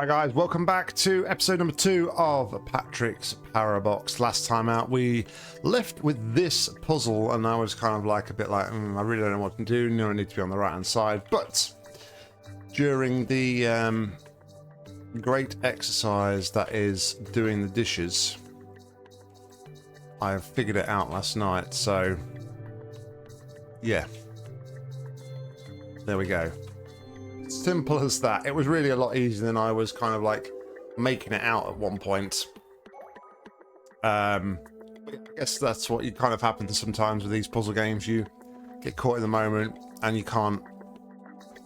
Alright guys, welcome back to episode number 2 of Patrick's Parabox. Last time out we left with this puzzle and I was kind of like a bit like, I really don't know what to do, I need to be on the right hand side, but during the great exercise that is doing the dishes, I figured it out last night, so yeah, there we go. Simple as that. It was really a lot easier than I was kind of like making it out at one point. I guess that's what you kind of happens sometimes with these puzzle games. You get caught in the moment and you can't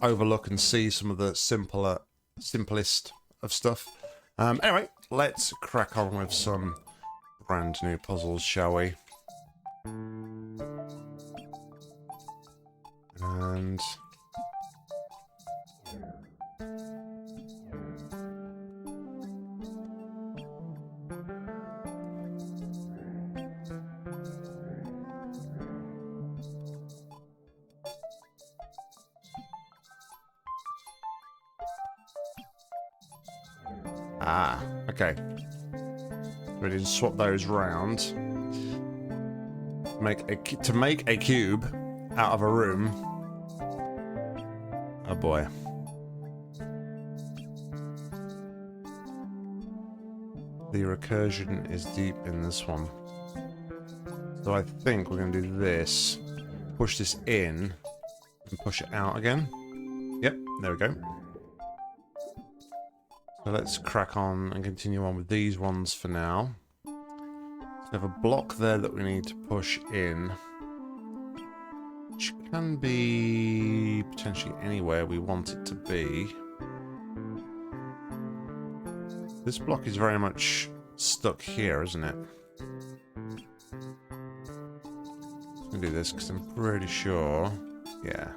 overlook and see some of the simplest of stuff. Anyway, let's crack on with some brand new puzzles, shall we? And okay. We need to swap those round. To make a cube out of a room. Oh boy. The recursion is deep in this one. So I think we're going to do this. Push this in and push it out again. Yep, there we go. So let's crack on and continue on with these ones for now. So we have a block there that we need to push in, which can be potentially anywhere we want it to be. This block is very much stuck here, isn't it? I'm going to do this because I'm pretty sure. Yeah.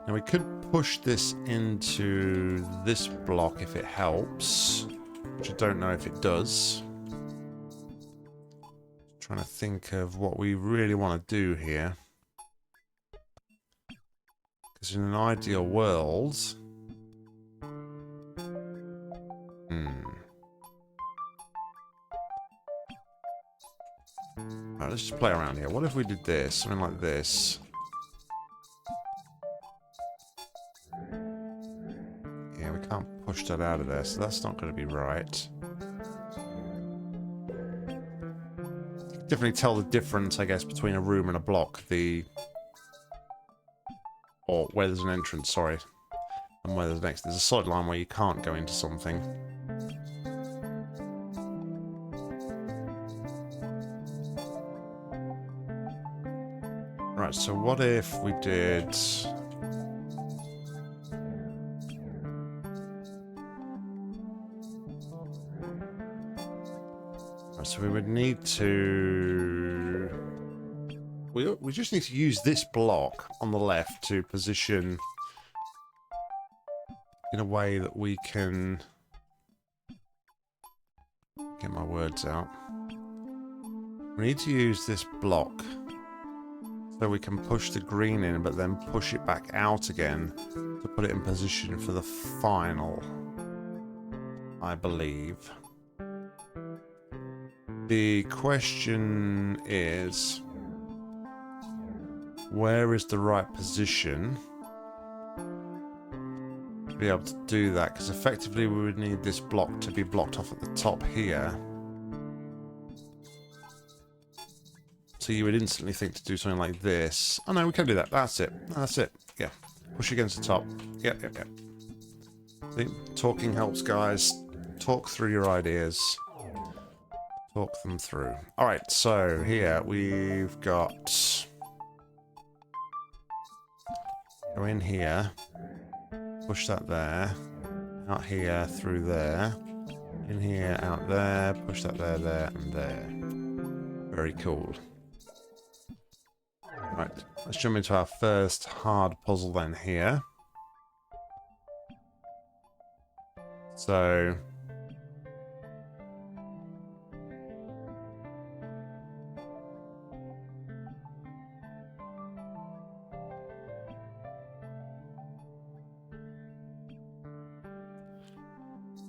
Now we could push this into this block if it helps, which I don't know if it does. Trying to think of what we really want to do here. Because in an ideal world... Alright, let's just play around here. What if we did this? Something like this. Yeah, we can't push that out of there, so that's not going to be right. You can definitely tell the difference, I guess, between a room and a block. Or where there's an entrance, sorry. And where there's next. There's a solid line where you can't go into something. Right, so what if we did... Right, so we would need to... We just need to use this block on the left to position in a way that we can... Get my words out. We need to use this block so we can push the green in, but then push it back out again to put it in position for the final, I believe. The question is, where is the right position to be able to do that? Because effectively we would need this block to be blocked off at the top here. So you would instantly think to do something like this. Oh no, we can do that. That's it. That's it. Yeah. Push against the top. Yep, yep, yep. See, talking helps, guys. Talk through your ideas. Talk them through. Alright, so here we've got... Go in here. Push that there. Out here, through there. In here, out there. Push that there, there, and there. Very cool. Right, let's jump into our first hard puzzle then here. So...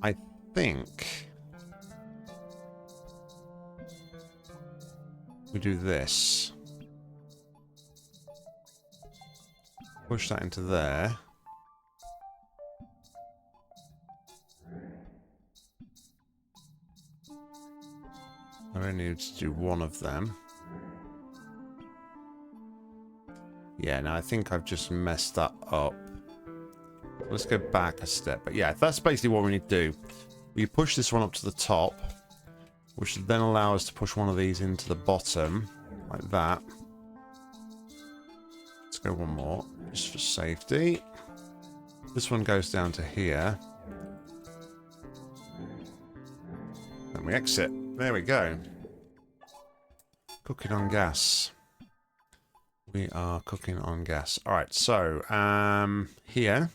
I think we do this. Push that into there. I only need to do one of them. Yeah, no, I think I've just messed that up. Let's go back a step. But yeah, that's basically what we need to do. We push this one up to the top, which should then allow us to push one of these into the bottom, like that. Let's go one more, just for safety. This one goes down to here. And we exit. There we go. Cooking on gas. We are cooking on gas. Alright, so, here.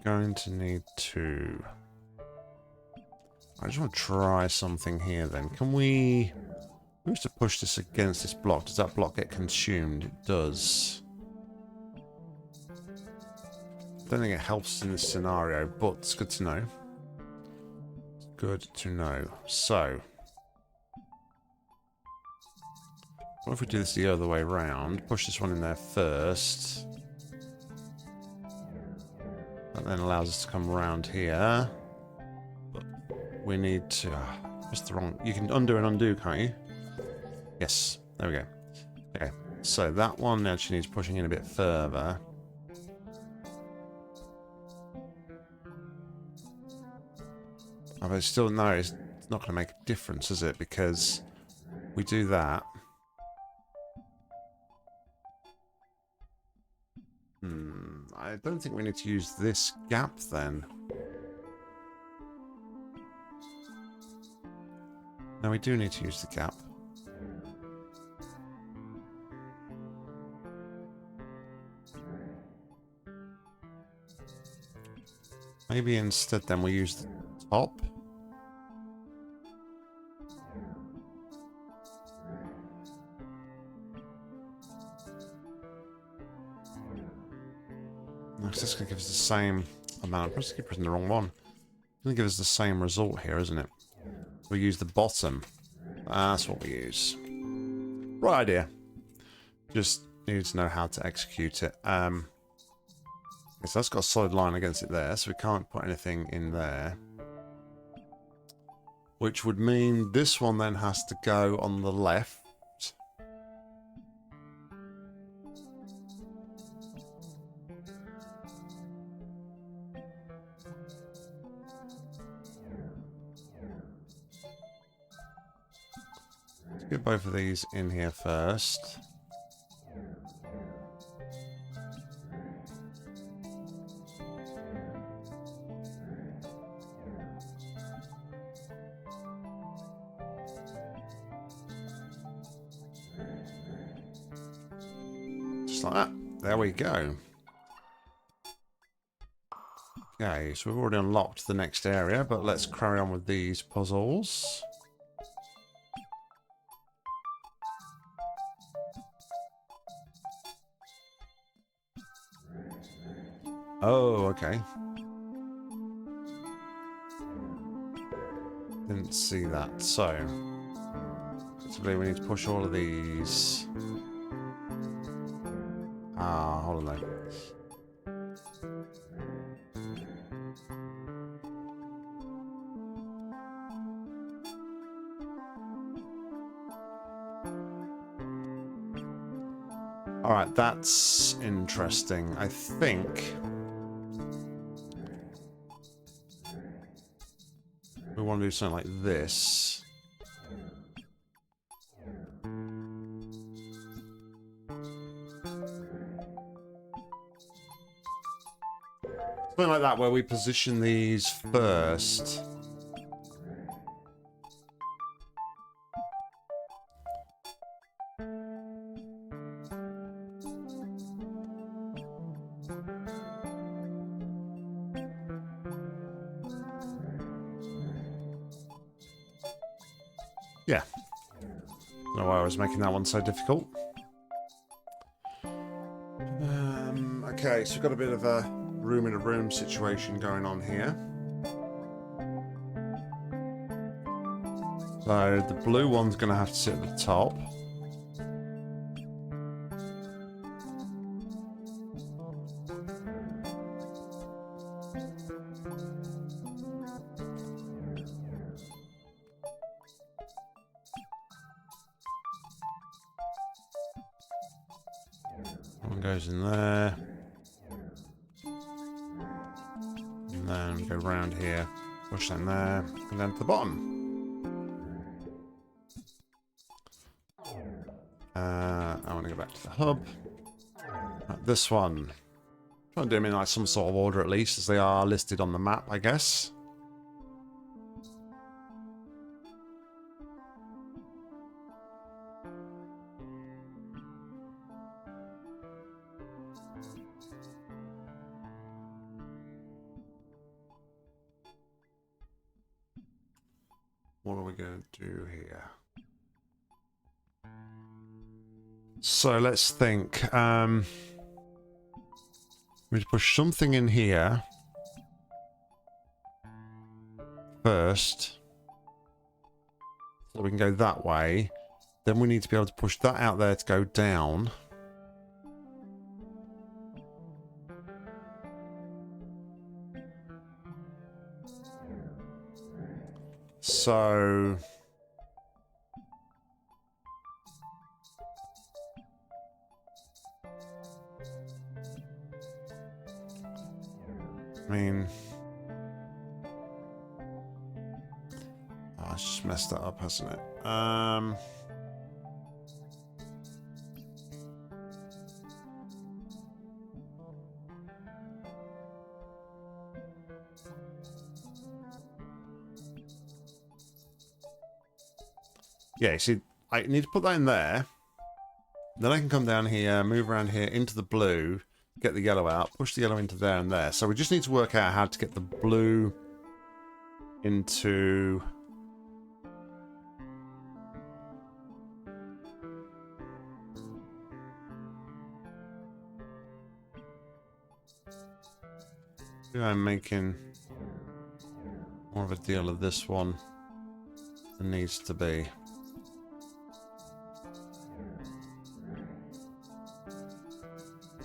Going to need to... I just want to try something here then. Can we... We used to push this against this block. Does that block get consumed? It does. I don't think it helps in this scenario, but it's good to know. It's good to know. So... what if we do this the other way around? Push this one in there first. That then allows us to come around here. But we need to... that's the wrong... You can undo and undo, can't you? Yes. There we go. Okay. So that one actually needs pushing in a bit further. Oh, but still, no, it's not going to make a difference, is it? Because we do that. I don't think we need to use this gap then. No, we do need to use the gap. Maybe instead then we use the top. It's just going to give us the same amount. I'm just keep pressing the wrong one. It's going to give us the same result here, isn't it? We use the bottom. That's what we use. Right idea. Just need to know how to execute it. So that's got a solid line against it there, so we can't put anything in there. Which would mean this one then has to go on the left. Get both of these in here first. Just like that. There we go. Okay, so we've already unlocked the next area, but let's carry on with these puzzles. Oh, okay. Didn't see that. So, basically we need to push all of these. Ah, hold on though. Alright, that's interesting. I think we want to do something like this. Something like that, where we position these first. Yeah. Don't know why I was making that one so difficult. Okay, so we've got a bit of a room in a room situation going on here. So the blue one's going to have to sit at the top. One goes in there. And then go round here. Push that in there. And then to the bottom. I want to go back to the hub. Right, this one. Try and do them in like some sort of order at least, as they are listed on the map, I guess. What are we going to do here? So let's think. We need to push something in here first, so we can go that way. Then we need to be able to push that out there to go down. So I mean, oh, it's just messed that up, hasn't it? Yeah, see, I need to put that in there. Then I can come down here, move around here into the blue, get the yellow out, push the yellow into there and there. So we just need to work out how to get the blue into... I'm making more of a deal of this one than needs to be.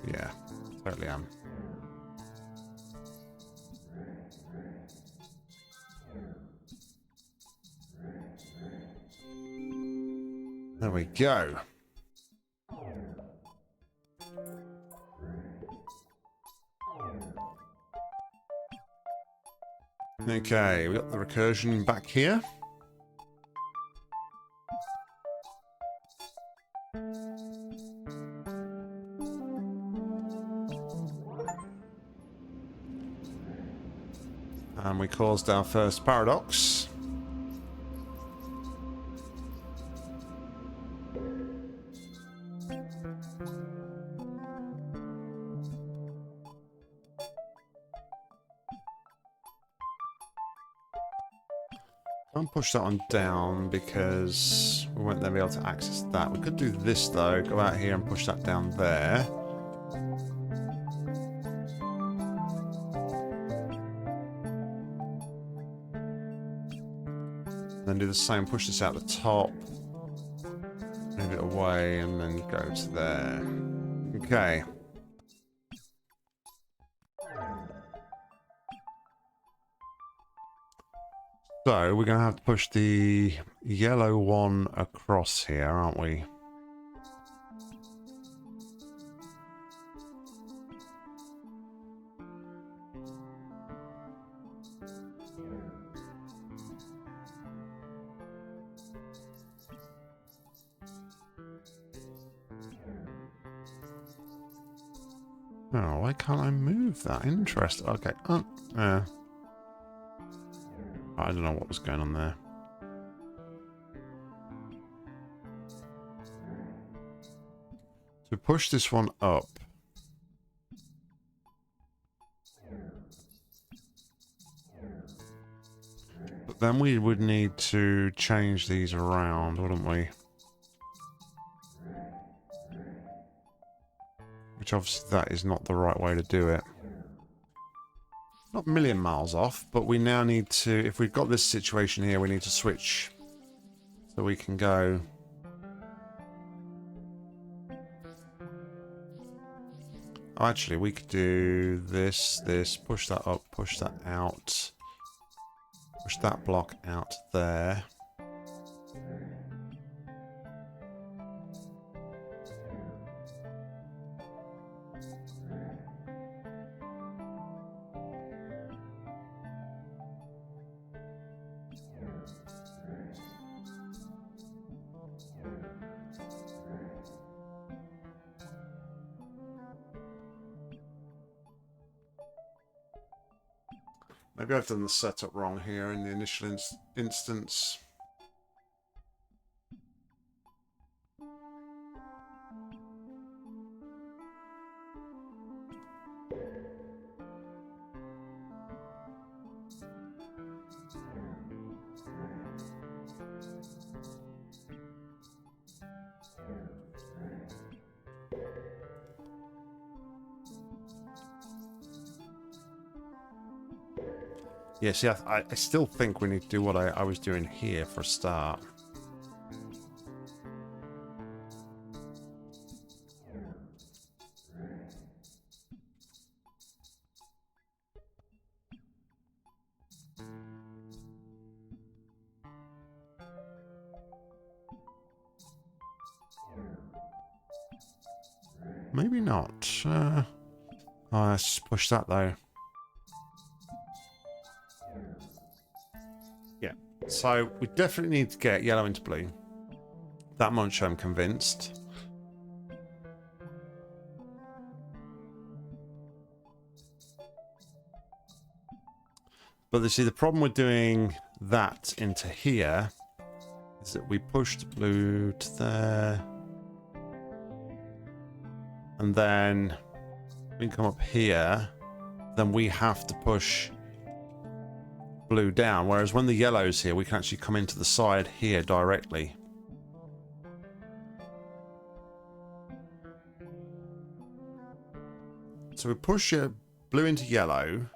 Yeah, totally am. There we go. Okay, we got the recursion back here. And we caused our first paradox. Can't push that one down because we won't then be able to access that. We could do this though, go out here and push that down there. Then do the same, push this out the top, move it away, and then go to there. Okay. So we're going to have to push the yellow one across here, aren't we? Oh, why can't I move that? Interesting. Okay. I don't know what was going on there. So push this one up. But then we would need to change these around, wouldn't we? Which obviously that is not the right way to do it. Not a million miles off, but we now need to, if we've got this situation here, we need to switch so we can go. Oh, actually, we could do this, push that up, push that out, push that block out there. Maybe I've done the setup wrong here in the initial instance. Yeah, see, I still think we need to do what I was doing here for a start. Maybe not. Oh, let's push that though. Yeah, so we definitely need to get yellow into blue. That much I'm convinced. But you see, the problem with doing that into here is that we pushed blue to there. And then we can come up here. Then we have to push blue down. Whereas when the yellow's here, we can actually come into the side here directly. So we push blue into yellow.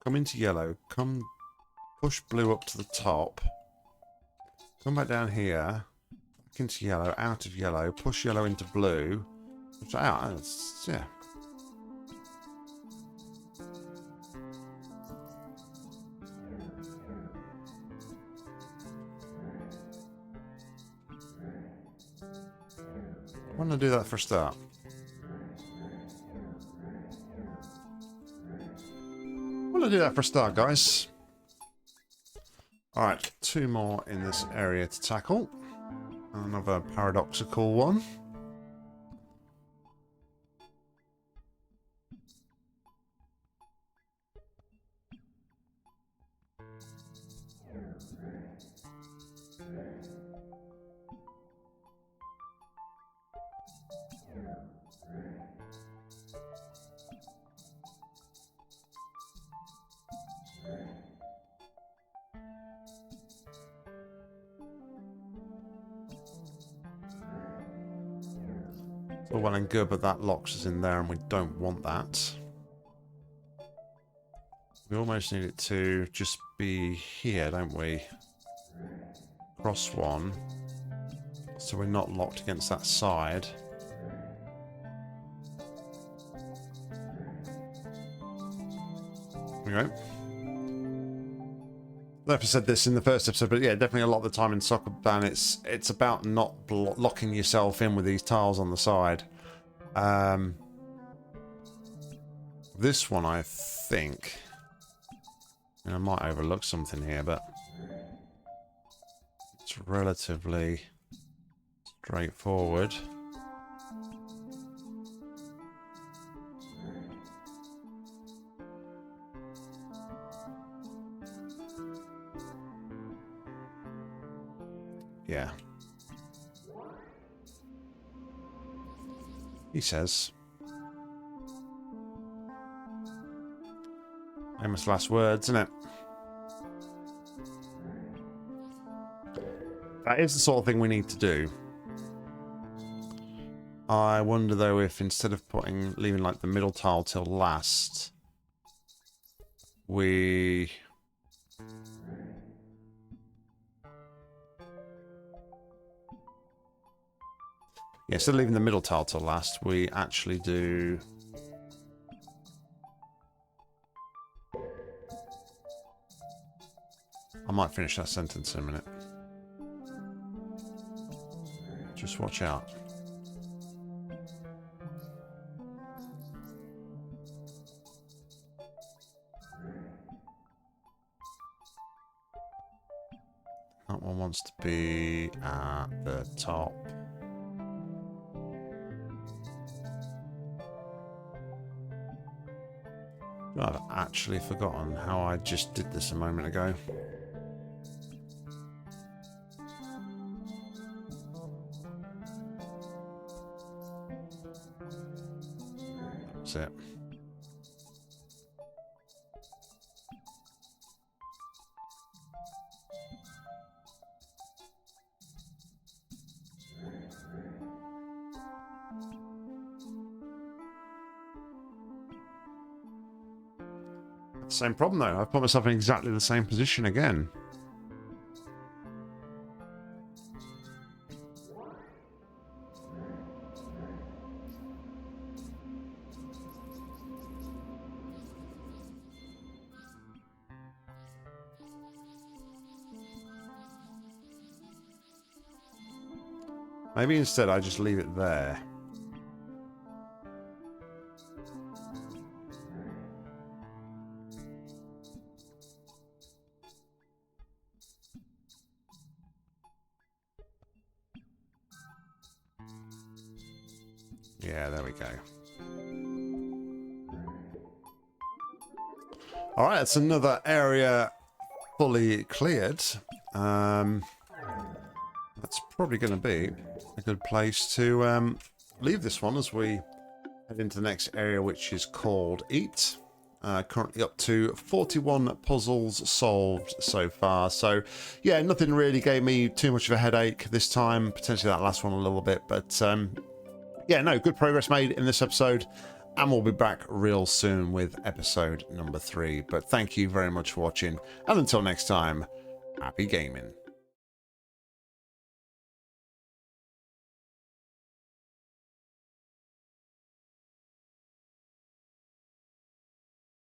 Come into yellow. Come push blue up to the top. Come back down here. Back into yellow. Out of yellow. Push yellow into blue. Push out. Yeah. Why don't I do that for a start? Why don't I do that for a start, guys? Alright, 2 more in this area to tackle. Another paradoxical one. All well and good, but that locks us in there and we don't want that. We almost need it to just be here, don't we? Cross one. So we're not locked against that side. There we go. I've said this in the first episode, but yeah, definitely a lot of the time in Soccer Ban, it's about not locking yourself in with these tiles on the side. This one, I think, and I might overlook something here, but it's relatively straightforward. Yeah. He says. Famous last words, isn't it? That is the sort of thing we need to do. I wonder though if instead of leaving like the middle tile till last, we... Yeah, instead of leaving the middle tile till last, we actually do... I might finish that sentence in a minute. Just watch out. That one wants to be at the top. I've actually forgotten how I just did this a moment ago. That's it. Same problem though. I've put myself in exactly the same position again. Maybe instead I just leave it there. Yeah, there we go. All right, that's another area fully cleared. That's probably going to be a good place to leave this one as we head into the next area, which is called Eat. Currently up to 41 puzzles solved so far. So, yeah, nothing really gave me too much of a headache this time. Potentially that last one a little bit, but yeah, no, good progress made in this episode. And we'll be back real soon with episode number 3. But thank you very much for watching. And until next time, happy gaming.